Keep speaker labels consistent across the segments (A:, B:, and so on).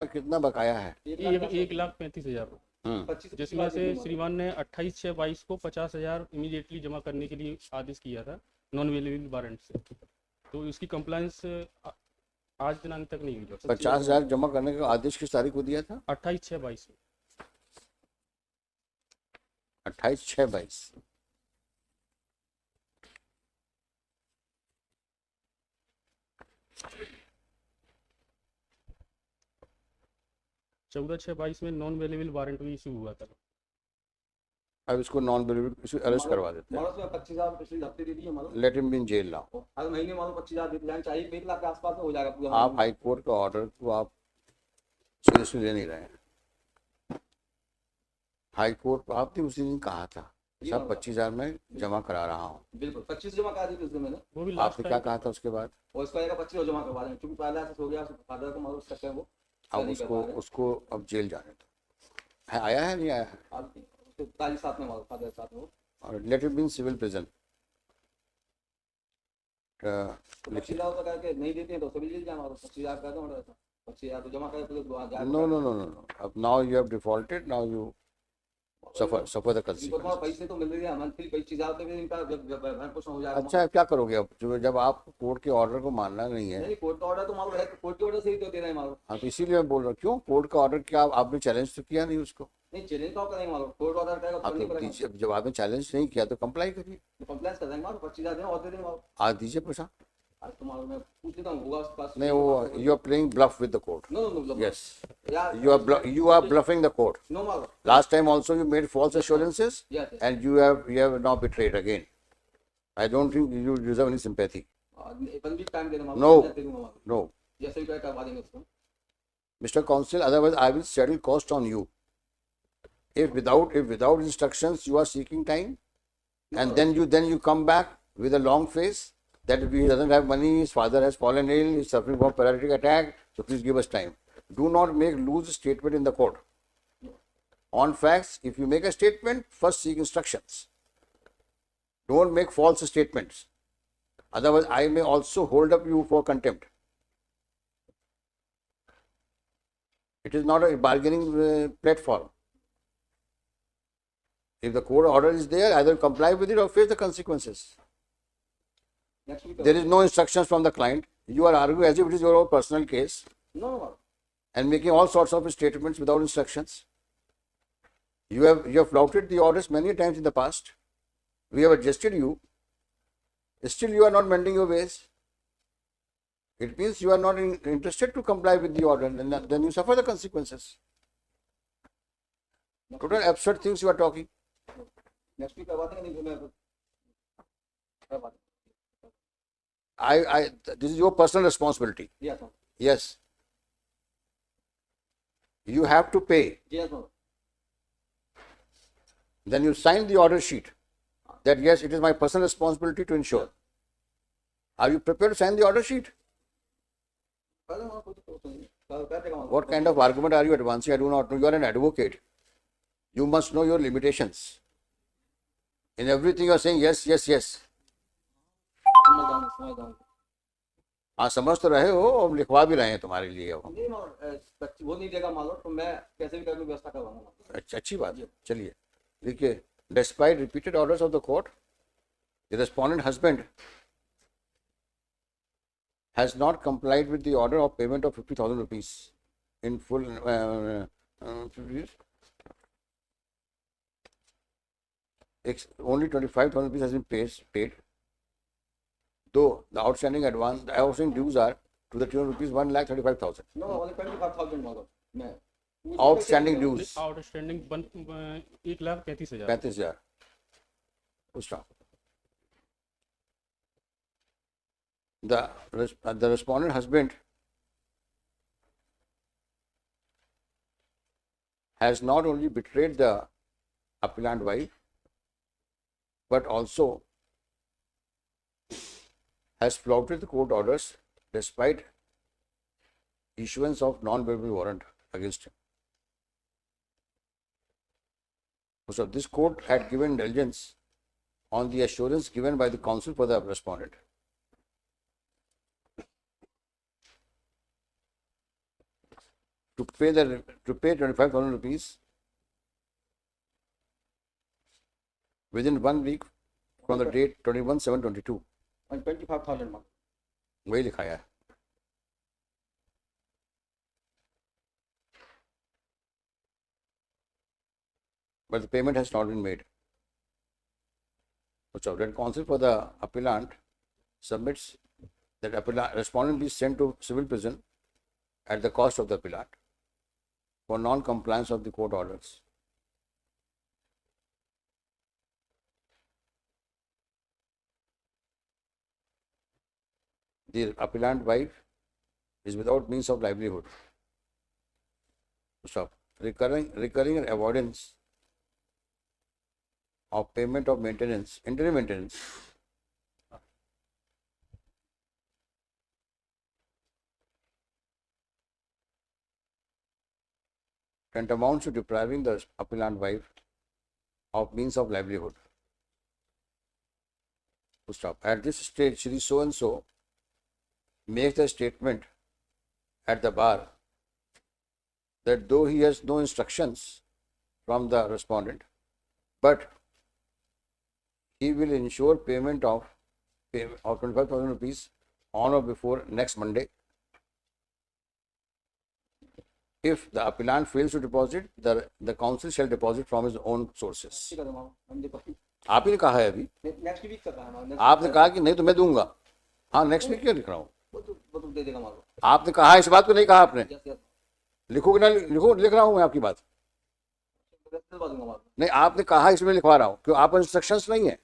A: कितना बकाया है?
B: 1,35,000। जिसमें से श्रीमान ने 28/6/22 को 50,000 इमीडिएटली जमा करने के लिए आदेश किया था नॉन अवेलेबल वारंट से। तो उसकी कंप्लायंस आज दिनांक तक नहीं हुई।
A: 50,000 जमा करने का आदेश किस तारीख को दिया था?
B: 28/6/22
A: 28/6/22।
B: 14/6/22 में नॉन अवेलेबल वारंट भी इशू हुआ था।
A: अब इसको नॉन अवेलेबल अरेस्ट करवा देते हैं।
C: 25,000 पिछले हफ्ते दे दिए मालूम।
A: Let him be in jail now.
C: हर महीने मालूम 25,000 देते चाहिए, 1 लाख के आसपास में हो जाएगा पूरा।
A: आप हाई कोर्ट का ऑर्डर को आप सीरियसली ले नहीं रहे हैं। हाई कोर्ट आपने उसी दिन कहा था सब 25,000 में जमा करा रहा हूँ।
C: बिल्कुल 25 जमा करा दी थी उस दिन मैंने।
B: वो भी
A: आपने क्या कहा था उसके बाद?
C: और इसको आएगा 25 जमा करवा देंगे क्योंकि पहले ऐसा हो गया, फादर को मालूम सकते हैं वो।
A: अब उसको अब जेल जाने दो। है आया है नहीं आया है?
C: तारीख साथ में मालूम, फादर साथ में वो।
A: और let it be in civil prison.
C: 25,000 तो करके नहीं देते हैं तो सभी जेल जाए मालूम। 25,000 कर दो, 25,000 तो जमा करे तो
A: नो नो नो नो। अब now you have defaulted, now you suffer the consequences.
C: पैसे तो मिल रहे हैं मंथली 25,000 पे भी इनका भरण पोषण हो जाएगा।
A: अच्छा क्या करोगे अब जब आप कोर्ट के ऑर्डर को मानना नहीं है?
C: नहीं, कोर्ट का ऑर्डर तो मालूम है, कोर्ट के ऑर्डर से ही तो दे रहे हैं मालूम।
A: हाँ तो इसीलिए मैं बोल रहा हूँ क्यों कोर्ट का ऑर्डर, क्या आपने चैलेंज तो किया नहीं उसको?
C: नहीं चैलेंज तो करेंगे मालूम, कोर्ट ऑर्डर करेगा तो नहीं करेगा।
A: जब आपने चैलेंज नहीं किया तो कंप्लाई करिए।
C: तो कंप्लेंट कर देंगे मालूम, 25,000 देना और दे देंगे मालूम।
A: आज दीजिए पैसा।
C: आज तो मालूम मैं पूछ लेता हूँ होगा उसके पास।
A: नहीं वो you are playing bluff with the court.
C: No no no.
A: Yes
C: यार
A: you are bluffing the court.
C: नो मालूम।
A: Last time also you made false assurances.
C: Yes.
A: And you have now betrayed again. I don't think you deserve any sympathy.
C: 1 week time देना मालूम।
A: No. No.
C: जैसे भी करवा देंगे उसको।
A: Mr. Counsel, otherwise I will settle cost on you. If without instructions you are seeking time, and then you come back with a long face that he doesn't have money, his father has fallen ill, he's suffering from paralytic attack, so please give us time. Do not make loose statement in the court. On facts, if you make a statement, first seek instructions. Don't make false statements. Otherwise, I may also hold up you for contempt. It is not a bargaining platform. If the court order is there, either comply with it or face the consequences. There is no instructions from the client. You are arguing as if it is your own personal case.
C: No.
A: And making all sorts of statements without instructions. You have flouted the orders many times in the past. We have adjusted you. Still you are not mending your ways. It means you are not interested to comply with the order, and then you suffer the consequences. Total absurd things you are talking.
C: Next week करवा देंगे, नहीं तो
A: this is your personal responsibility.
C: Yes, sir.
A: Yes. You have to pay.
C: Yes, sir.
A: Then you sign the order sheet that yes, it is my personal responsibility to ensure. Are you prepared to sign the order sheet? What kind of argument are you advancing? I do not know. You are an advocate. You must know your limitations. In everything you are saying yes, yes, yes. हाँ समझ तो रहे हो और लिखवा भी रहे हैं तुम्हारे लिए।
C: नहीं वो नहीं देगा मालूम तो मैं कैसे भी करके व्यवस्था करवाऊंगा।
A: अच्छा अच्छी बात है। चलिए देखिए, despite repeated orders of the court, the respondent husband has not complied with the order of payment of 50,000 rupees in full. Only 25,000 rupees has been paid. Though the outstanding dues are to the tune of rupees 1,35,000.
C: No, only 25,000 मालूम।
A: Outstanding dues.
B: Outstanding 1,35,000।
A: 35,000. Stop. The respondent husband has not only betrayed the appellant wife, but also has flouted the court orders despite issuance of non-bailable warrant against him. So this court had given indulgence on the assurance given by the counsel for the respondent. to pay 25,000 rupees within 1 week from the date 21/7/22.
C: And 25,000 mark.
A: वही लिखाया है. But the payment has not been made. So then counsel for the appellant submits that respondent be sent to civil prison at the cost of the appellant for non-compliance of the court orders. The appellant wife is without means of livelihood. Stop. Recurring avoidance of payment of maintenance, interim maintenance, tantamount to depriving the appellant wife of means of livelihood. Stop. At this stage, Shri so and so makes a statement at the bar that though he has no instructions from the respondent, but he will ensure payment of 25,000 rupees on or before next Monday. If the appellant fails to deposit, the counsel shall deposit from his own sources.
C: ठीक है तो हम देखो
A: आप ही ने कहा है अभी,
C: नेक्स्ट वीक का कहा ना
A: आपने कहा कि नहीं तो मैं दूंगा. हाँ, नेक्स्ट वीक क्यों लिख रहा हूँ?
C: वो तो दे देगा मारो.
A: आपने कहा इस बात को नहीं कहा आपने.
C: यस यस
A: लिखोगे ना, लिखो, लिख रहा हूँ मैं आपकी बात.
C: दिलवा दूंगा मारो.
A: नहीं, आपने कहा इसमें लिखवा रहा हूँ, क्यों? आप इंस्ट्रक्शंस नहीं है.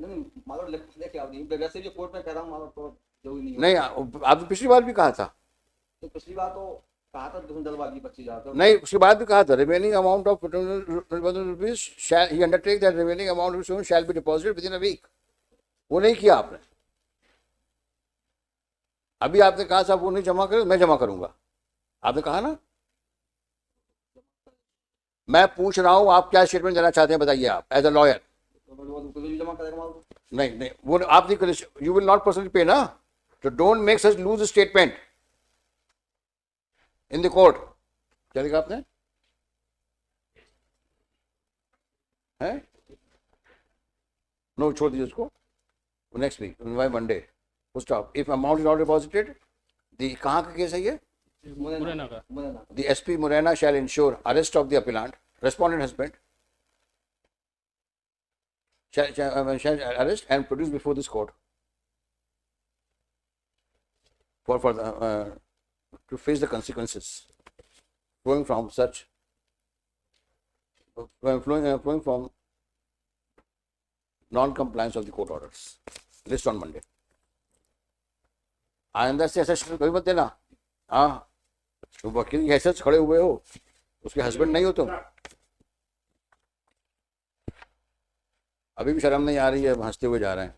C: नहीं मारो लेके आओ. नहीं वैसे भी कोर्ट में कह रहा हूँ मारो तो जो नहीं
A: नहीं, आपने पिछली बार भी कहा था.
C: तो पिछली बार तो कहा था दिलवा दी 25,000.
A: नहीं, उसके बाद भी कहा था remaining amount of rupees shall he undertake that remaining amount shall be deposited within a week. वो नहीं किया आपने. अभी आपने कहा साहब वो नहीं जमा करे, मैं जमा करूंगा. आपने कहा ना. मैं पूछ रहा हूं आप क्या स्टेटमेंट देना चाहते हैं, बताइए आप एज अ लॉयर.
C: जमा करेगा मारो.
A: नहीं, वो आप नहीं, यू विल नॉट पर्सनली पे ना, तो don't make such loose statement in the court. क्या लिखा आपने? है? नो, छोड़ दीजिए उसको. Next week by Monday. Stop. If amount is not deposited, दी कहाँ का केस है ये?
B: मुरैना का.
A: The SP Morena shall ensure arrest of the appellant, respondent husband, shall arrest and produce before this court for the to face the consequences flowing from such flowing from non-compliance of the court orders. List on Monday. आइंदा से ऐसा कभी मत देना. हाँ, तो वकील ऐसे खड़े हुए हो, उसके हस्बैंड नहीं हो तुम. अभी भी शर्म नहीं आ रही है, हंसते हुए जा रहे हैं.